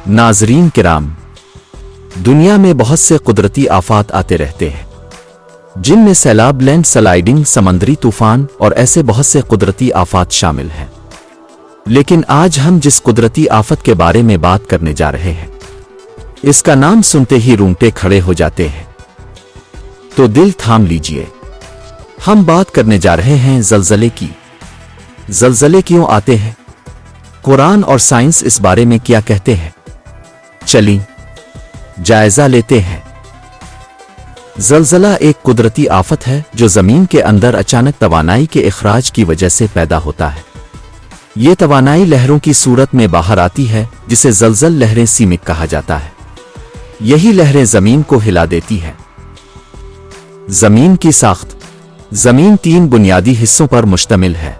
नाज़रीन किराम, दुनिया में बहुत से कुदरती आफात आते रहते हैं, जिनमें सैलाब, लैंड स्लाइडिंग, समंदरी तूफान और ऐसे बहुत से कुदरती आफात शामिल हैं। लेकिन आज हम जिस कुदरती आफत के बारे में बात करने जा रहे हैं, इसका नाम सुनते ही रूंगटे खड़े हो जाते हैं। तो दिल थाम लीजिए, हम बात करने जा रहे हैं ज़लज़ले की। ज़लज़ले क्यों आते हैं? कुरान और साइंस इस बारे में क्या कहते हैं? चलिए जायजा लेते हैं। ज़लज़ला एक कुदरती आफत है जो ज़मीन के अंदर अचानक तवानाई के इखराज की वजह से पैदा होता है। ये तवानाई लहरों की सूरत में बाहर आती है, जिसे ज़लज़ल लहरें सीमिक कहा जाता है। यही लहरें ज़मीन को हिला देती है। ज़मीन की साख्त। ज़मीन 3 बुनियादी हिस्सों पर मुश्तमिल है।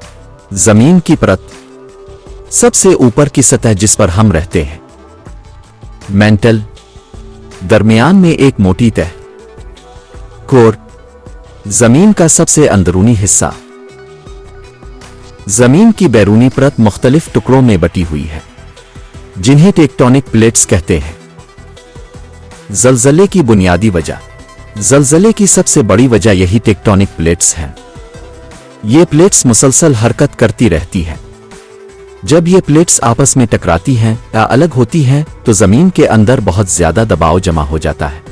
ज़मीन की परत, सबसे ऊपर की सतह जिस पर हम रहते हैं। मेंटल, दरमियान में एक मोटी तह। कोर, ज़मीन का सबसे अंदरूनी हिस्सा। ज़मीन की बैरूनी परत मुख्तलिफ टुकड़ों में बटी हुई है, जिन्हें टेक्टोनिक प्लेट्स कहते हैं। ज़लज़ले की बुनियादी वजह। ज़लज़ले की सबसे बड़ी वजह यही टेक्टोनिक प्लेट्स हैं। ये प्लेट्स मुसलसल हरकत करती रहती हैं। जब ये प्लेट्स आपस में टकराती हैं या अलग होती हैं, तो ज़मीन के अंदर बहुत ज़्यादा दबाव जमा हो जाता है।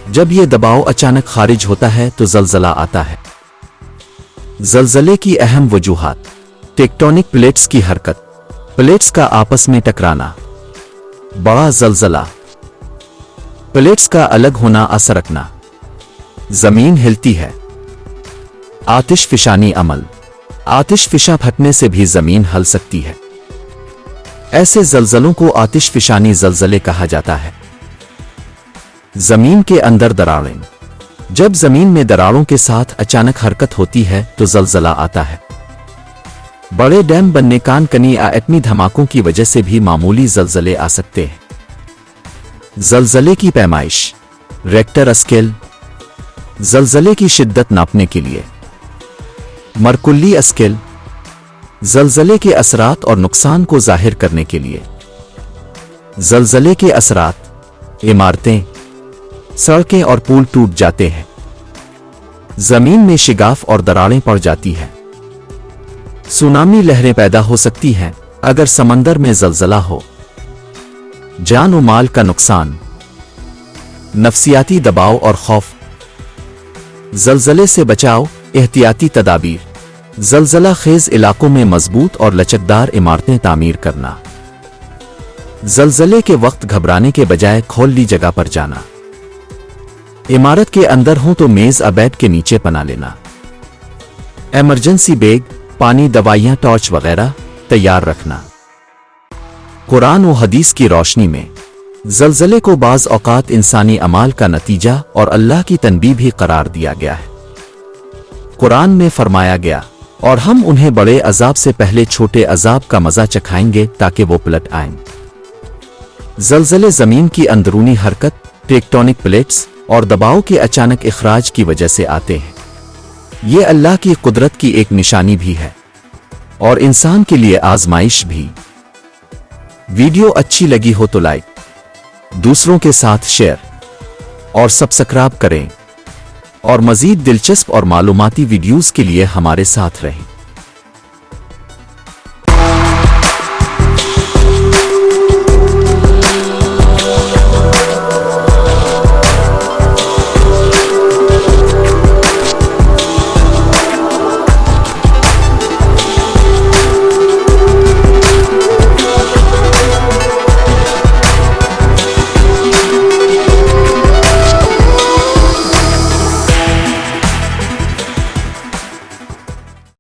जब ये दबाव अचानक खारिज होता है तो ज़लज़ला आता है। ज़लज़ले की अहम वजूहात। टेक्टोनिक प्लेट्स की हरकत, प्लेट्स का आपस में टकराना। बड़ा ज़लज़ला, प्लेट्स का अलग होना, असरकना। ज़मीन हिलती है। आतिशफिशानी अमल। आतिशफिशा फटने से भी ज़मीन हल सकती है। ऐसे ज़लज़लों को आतिशफिशानी ज़लज़ले कहा जाता है। ज़मीन के अंदर दरारें। जब ज़मीन में दरारों के साथ अचानक हरकत होती है तो ज़लज़ला आता है। बड़े डैम बनने, कानकनी या एटमी धमाकों की वजह से भी मामूली ज़लज़ले आ सकते हैं। ज़लज़ले की पैमाइश। रेक्टर स्केल, ज़लज़ले की शिद्दत नापने के लिए। मरकुल्ली स्केल, ज़लज़ले के असरात और नुकसान को जाहिर करने के लिए। ज़लज़ले के असरात। इमारतें, सड़कें और पुल टूट जाते हैं। ज़मीन में शिगाफ और दरारें पड़ जाती हैं। सुनामी लहरें पैदा हो सकती हैं अगर समंदर में ज़लज़ला हो। जान और माल का नुकसान। नफसियाती दबाव और खौफ। ज़लज़ले से बचाव, एहतियाती तदाबीर। ज़लज़ला खेज़ इलाकों में मजबूत और लचकदार इमारतें तामीर करना। ज़लज़ले के वक्त घबराने के बजाय खुली जगह पर जाना। इमारत के अंदर हो तो मेज़ या बेड के नीचे पना लेना। इमरजेंसी बैग, पानी, दवाइयाँ, टॉर्च वगैरह तैयार रखना। कुरान और हदीस की रोशनी में ज़लज़ले को बाज़ औक़ात इंसानी अमाल का नतीजा और अल्लाह की तनबीह भी करार दिया गया है। कुरान में फरमाया गया, और हम उन्हें बड़े अजाब से पहले छोटे अजाब का मज़ा चखाएंगे ताकि वो पलट आएं। ज़लज़ले ज़मीन की अंदरूनी हरकत, टेक्टोनिक प्लेट्स और दबाव के अचानक इखराज की वजह से आते हैं। ये अल्लाह की कुदरत की एक निशानी भी है और इंसान के लिए आजमाइश भी। वीडियो अच्छी लगी हो तो लाइक, दूसरों के साथ शेयर और सब्सक्राइब करें, और मज़ीद दिलचस्प और मालूमाती वीडियोज़ के लिए हमारे साथ रहें।